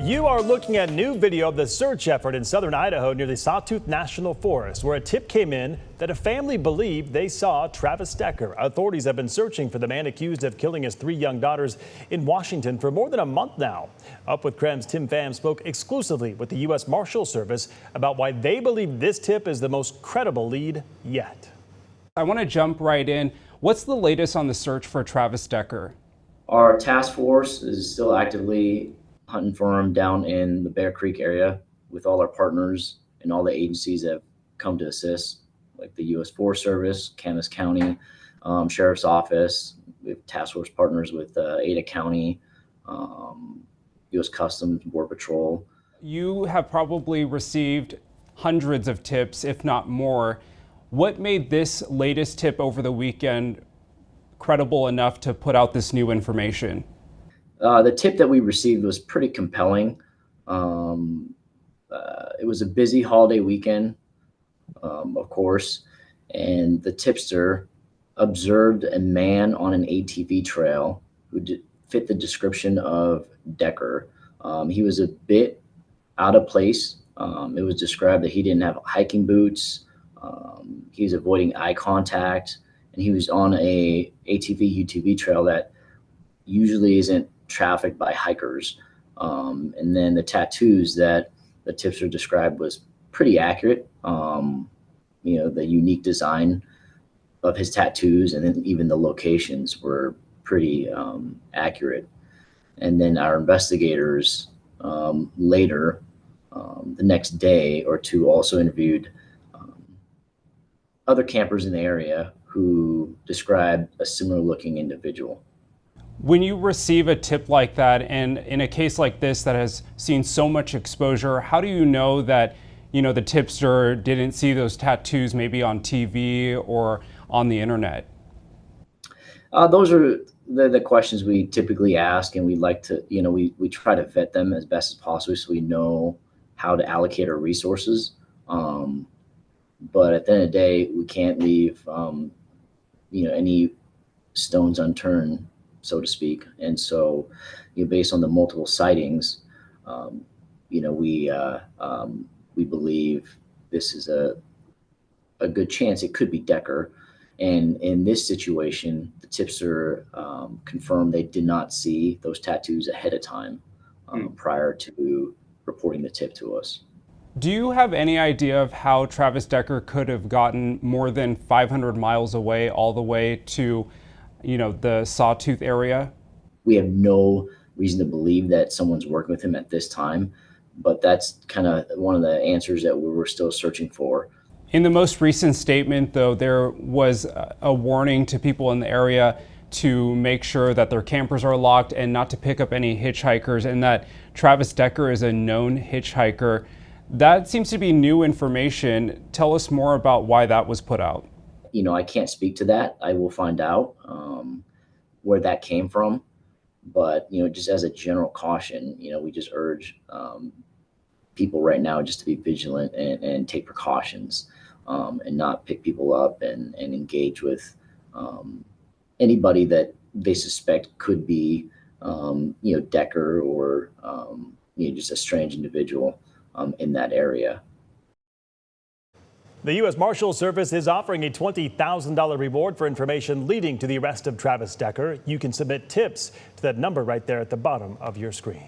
You are looking at new video of the search effort in southern Idaho near the Sawtooth National Forest, where a tip came in that a family believed they saw Travis Decker. Authorities have been searching for the man accused of killing his 3 young daughters in Washington for more than a month now. Up with KREM's Tim Pham spoke exclusively with the U.S. Marshals Service about why they believe this tip is the most credible lead yet. I want to jump right in. What's the latest on the search for Travis Decker? Our task force is still actively hunting for him down in the Bear Creek area with all our partners and all the agencies that have come to assist, like the U.S. Forest Service, Camas County, Sheriff's Office. We have task force partners with Ada County, U.S. Customs, Border Patrol. You have probably received hundreds of tips, if not more. What made this latest tip over the weekend credible enough to put out this new information? The tip that we received was pretty compelling. It was a busy holiday weekend, of course, and the tipster observed a man on an ATV trail who fit the description of Decker. He was a bit out of place. It was described that he didn't have hiking boots. He was avoiding eye contact, and he was on a ATV UTV trail that usually isn't trafficked by hikers. And then the tattoos that the tipster described was pretty accurate. The unique design of his tattoos and then even the locations were pretty accurate. And then our investigators later, the next day or two, also interviewed other campers in the area who described a similar looking individual. When you receive a tip like that, and in a case like this that has seen so much exposure, how do you know that, the tipster didn't see those tattoos maybe on TV or on the internet? Those are the questions we typically ask, and we like to, we try to vet them as best as possible so we know how to allocate our resources. But at the end of the day, we can't leave, any stones unturned, so to speak. And so, based on the multiple sightings, we believe this is a good chance it could be Decker. And in this situation, the tipster confirmed they did not see those tattoos ahead of time prior to reporting the tip to us. Do you have any idea of how Travis Decker could have gotten more than 500 miles away all the way to the Sawtooth area? We have no reason to believe that someone's working with him at this time, but that's kind of one of the answers that we were still searching for. In the most recent statement, though, there was a warning to people in the area to make sure that their campers are locked and not to pick up any hitchhikers, and that Travis Decker is a known hitchhiker. That seems to be new information. Tell us more about why that was put out. I can't speak to that. I will find out where that came from. But, just as a general caution, we just urge people right now just to be vigilant and take precautions and not pick people up and engage with anybody that they suspect could be, Decker or, just a strange individual in that area. The U.S. Marshals Service is offering a $20,000 reward for information leading to the arrest of Travis Decker. You can submit tips to that number right there at the bottom of your screen.